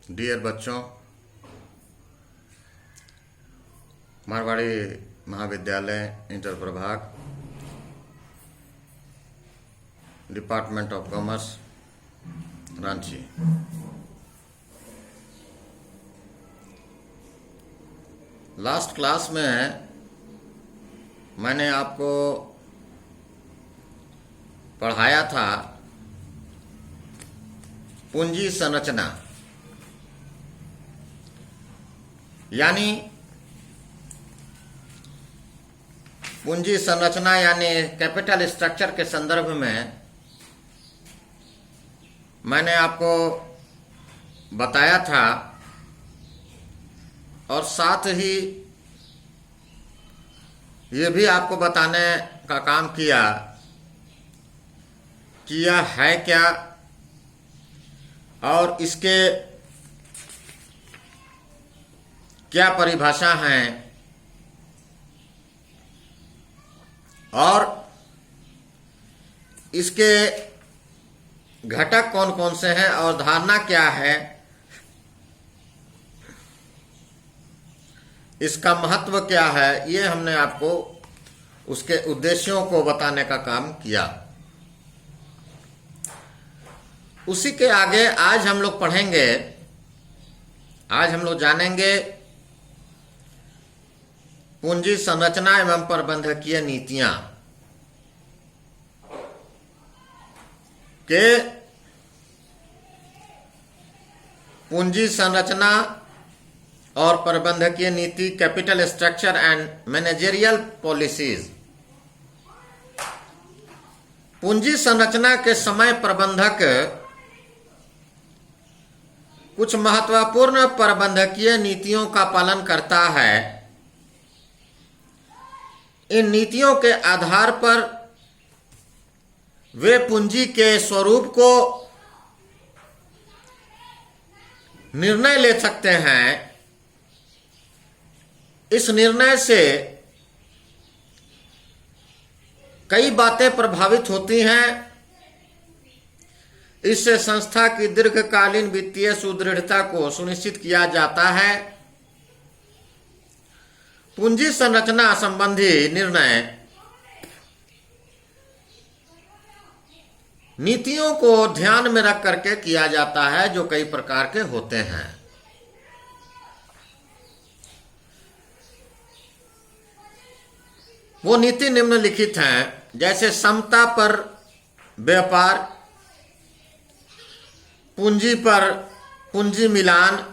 Dear बच्चों, मारवाड़ी महाविद्यालय inter प्रभाग, department of commerce, Ranchi. Last class में मैंने आपको पढ़ाया था पूंजी संरचना, यानी पूंजी संरचना यानी कैपिटल स्ट्रक्चर के संदर्भ में मैंने आपको बताया था और साथ ही ये भी आपको बताने का काम किया कि यह है क्या और इसके क्या परिभाषा है और इसके घटक कौन कौन से हैं और धारणा क्या है, इसका महत्व क्या है, ये हमने आपको उसके उद्देश्यों को बताने का काम किया। उसी के आगे आज हम लोग पढ़ेंगे, आज हम लोग जानेंगे पूंजी संरचना एवं प्रबंधकीय नीतियां के पूंजी संरचना और प्रबंधकीय नीति, capital structure and managerial policies. पूंजी संरचना के समय प्रबंधक कुछ महत्वपूर्ण प्रबंधकीय नीतियों का पालन करता है। इन नीतियों के आधार पर वे पूंजी के स्वरूप को निर्णय ले सकते हैं। इस निर्णय से कई बातें प्रभावित होती हैं। इससे संस्था की दीर्घकालीन वित्तीय सुदृढ़ता को सुनिश्चित किया जाता है। पूंजी संरचना संबंधी निर्णय नीतियों को ध्यान में रख करके किया जाता है, जो कई प्रकार के होते हैं। वो नीति निम्नलिखित हैं, जैसे समता पर व्यापार, पूंजी पर पूंजी मिलान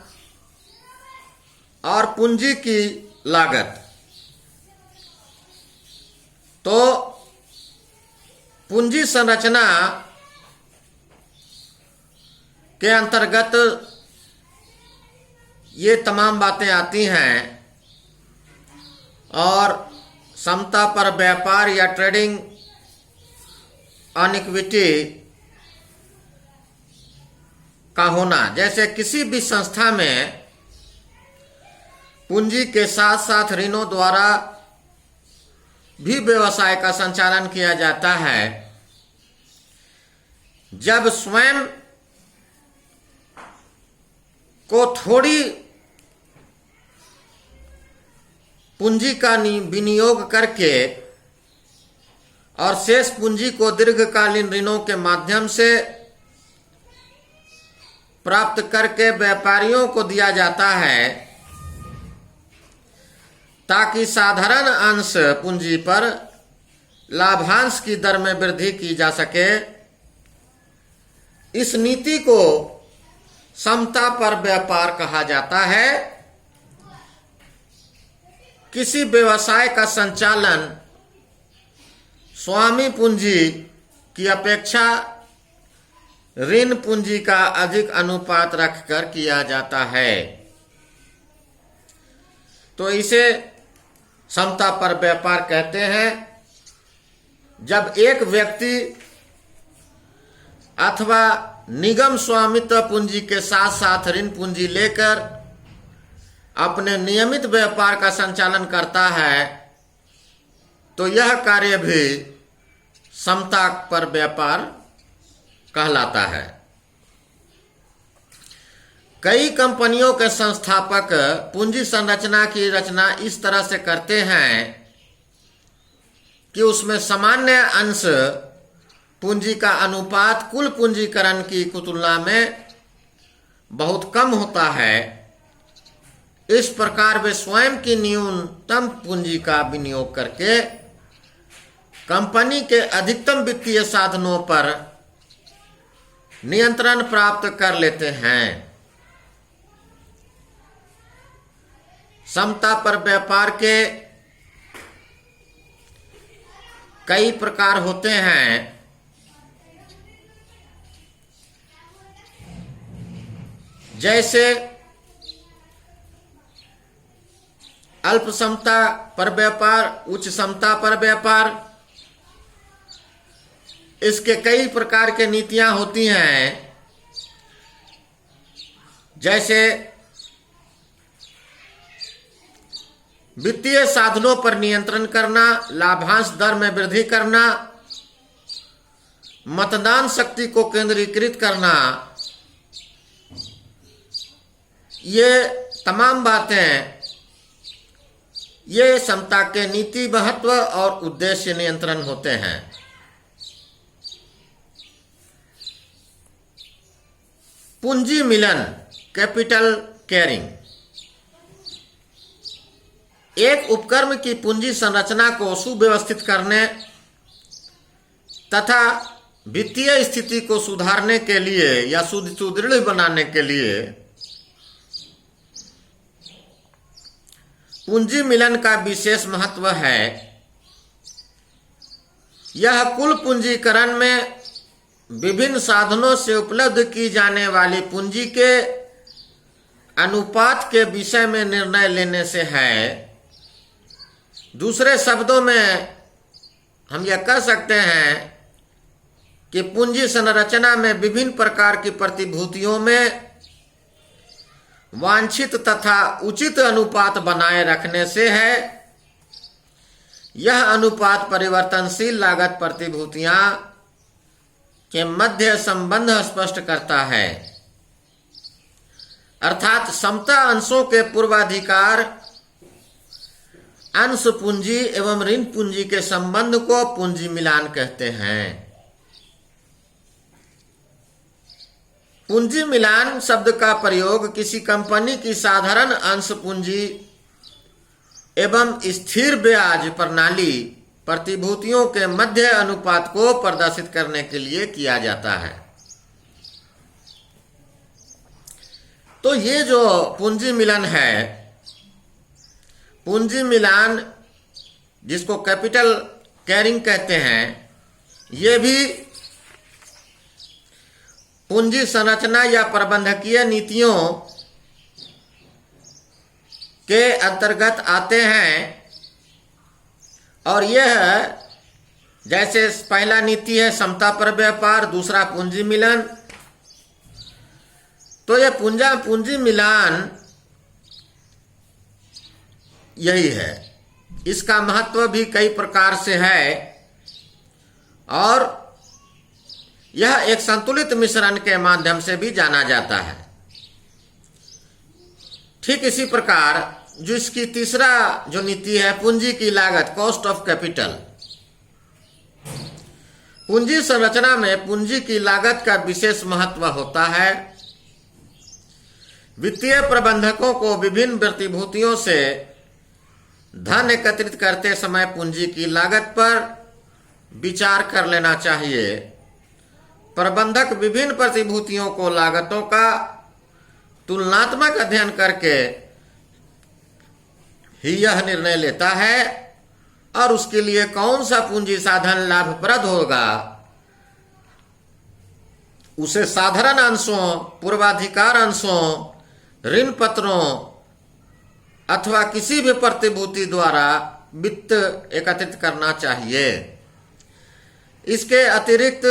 और पूंजी की लागत। तो पूंजी संरचना के अंतर्गत ये तमाम बातें आती हैं और समता पर व्यापार या ट्रेडिंग ऑन इक्विटी का होना, जैसे किसी भी संस्था में पूंजी के साथ साथ ऋणों द्वारा भी व्यवसाय का संचालन किया जाता है। जब स्वयं को थोड़ी पूंजी का विनियोग करके और शेष पूंजी को दीर्घकालीन ऋणों के माध्यम से प्राप्त करके व्यापारियों को दिया जाता है, ताकि साधारण अंश पूंजी पर लाभांश की दर में वृद्धि की जा सके। इस नीति को समता पर व्यापार कहा जाता है। किसी व्यवसाय का संचालन स्वामी पूंजी की अपेक्षा ऋण पूंजी का अधिक अनुपात रखकर किया जाता है। तो इसे समता पर व्यापार कहते हैं। जब एक व्यक्ति अथवा निगम स्वामित्व पूंजी के साथ साथ ऋण पूंजी लेकर अपने नियमित व्यापार का संचालन करता है, तो यह कार्य भी समता पर व्यापार कहलाता है। कई कंपनियों के संस्थापक पूंजी संरचना की रचना इस तरह से करते हैं कि उसमें सामान्य अंश पूंजी का अनुपात कुल पूंजीकरण की तुलना में बहुत कम होता है। इस प्रकार वे स्वयं की न्यूनतम पूंजी का विनियोग करके कंपनी के अधिकतम वित्तीय साधनों पर नियंत्रण प्राप्त कर लेते हैं। समता पर व्यापार के कई प्रकार होते हैं। जैसे अल्प समता पर व्यापार, उच्च समता पर व्यापार, इसके कई प्रकार के नीतियां होती हैं। जैसे वित्तीय साधनों पर नियंत्रण करना, लाभांश दर में वृद्धि करना, मतदान शक्ति को केंद्रीकृत करना, ये तमाम बातें ये समता के नीति महत्व और उद्देश्य नियंत्रण होते हैं। पूंजी मिलन, कैपिटल कैरिंग, एक उपक्रम की पूंजी संरचना को सुव्यवस्थित करने तथा वित्तीय स्थिति को सुधारने के लिए या सुदृढ़ बनाने के लिए पूंजी मिलन का विशेष महत्व है। यह कुल पूंजीकरण में विभिन्न साधनों से उपलब्ध की जाने वाली पूंजी के अनुपात के विषय में निर्णय लेने से है। दूसरे शब्दों में हम यह कह सकते हैं कि पूंजी संरचना में विभिन्न प्रकार की प्रतिभूतियों में वांछित तथा उचित अनुपात बनाए रखने से है। यह अनुपात परिवर्तनशील लागत प्रतिभूतियां के मध्य संबंध स्पष्ट करता है, अर्थात समता अंशों के पूर्वाधिकार अंश पूंजी एवं ऋण पूंजी के संबंध को पूंजी मिलान कहते हैं। पूंजी मिलान शब्द का प्रयोग किसी कंपनी की साधारण अंश पूंजी एवं स्थिर ब्याज प्रणाली प्रतिभूतियों के मध्य अनुपात को प्रदर्शित करने के लिए किया जाता है। तो ये जो पूंजी मिलन है, पूंजी मिलान जिसको कैपिटल कैरिंग कहते हैं, ये भी पूंजी संरचना या प्रबंधकीय नीतियों के अंतर्गत आते हैं। और यह जैसे पहला नीति है समता पर व्यापार, दूसरा पूंजी मिलन, तो यह पूंजी मिलान यही है। इसका महत्व भी कई प्रकार से है और यह एक संतुलित मिश्रण के माध्यम से भी जाना जाता है। ठीक इसी प्रकार जो इसकी तीसरा जो नीति है पूंजी की लागत, कॉस्ट ऑफ कैपिटल, पूंजी संरचना में पूंजी की लागत का विशेष महत्व होता है। वित्तीय प्रबंधकों को विभिन्न प्रतिभूतियों से धन एकत्रित करते समय पूंजी की लागत पर विचार कर लेना चाहिए। प्रबंधक विभिन्न प्रतिभूतियों को लागतों का तुलनात्मक अध्ययन करके ही यह निर्णय लेता है और उसके लिए कौन सा पूंजी साधन लाभप्रद होगा, उसे साधारण अंशों, पूर्वाधिकार अंशों, ऋण पत्रों अथवा किसी भी प्रतिभूति द्वारा वित्त एकत्रित करना चाहिए। इसके अतिरिक्त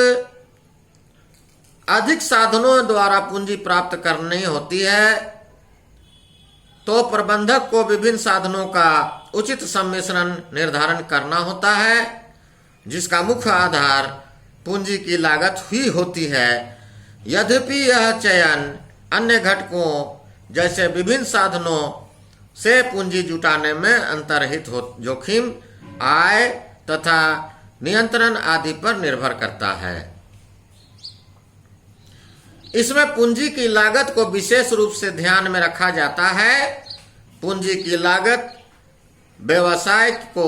अधिक साधनों द्वारा पूंजी प्राप्त करनी होती है तो प्रबंधक को विभिन्न साधनों का उचित सम्मिश्रण निर्धारण करना होता है, जिसका मुख्य आधार पूंजी की लागत ही होती है। यद्यपि यह चयन अन्य घटकों जैसे विभिन्न साधनों से पूंजी जुटाने में अंतर्निहित जोखिम, आय तथा नियंत्रण आदि पर निर्भर करता है। इसमें पूंजी की लागत को विशेष रूप से ध्यान में रखा जाता है। पूंजी की लागत व्यवसाय को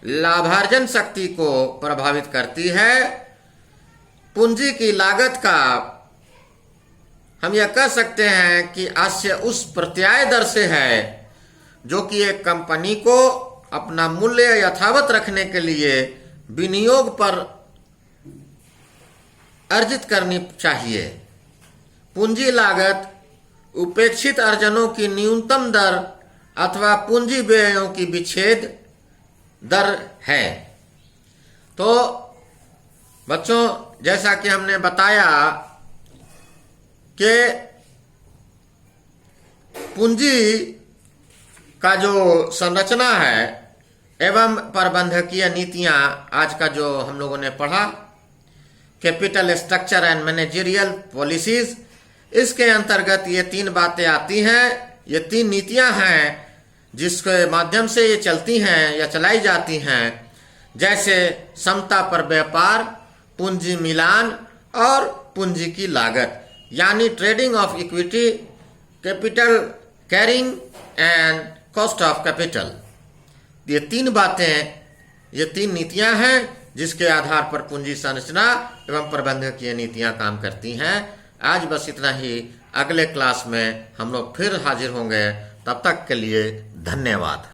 लाभार्जन शक्ति को प्रभावित करती है। पूंजी की लागत का हम यह कह सकते हैं कि आशय उस प्रत्याय दर से है जो कि एक कंपनी को अपना मूल्य यथावत रखने के लिए विनियोग पर अर्जित करनी चाहिए। पूंजी लागत उपेक्षित अर्जनों की न्यूनतम दर अथवा पूंजी व्ययों की विच्छेद दर है। तो बच्चों, जैसा कि हमने बताया कि पूंजी का जो संरचना है एवं प्रबंधकीय नीतियां, आज का जो हम लोगों ने पढ़ा, capital structure and managerial policies, इसके अंतर्गत ये 3 बातें आती हैं। ये 3 नीतियां हैं जिसके माध्यम से ये चलती हैं या चलाई जाती हैं, जैसे समता पर व्यापार, पूंजी मिलान और पूंजी की लागत, यानी trading of equity, capital carrying and cost of capital. ये 3 बातें, ये 3 नीतियां हैं जिसके आधार पर पूंजी संरचना एवं प्रबंधकीय नीतियां काम करती हैं। आज बस इतना ही। अगले क्लास में हम लोग फिर हाजिर होंगे। तब तक के लिए धन्यवाद।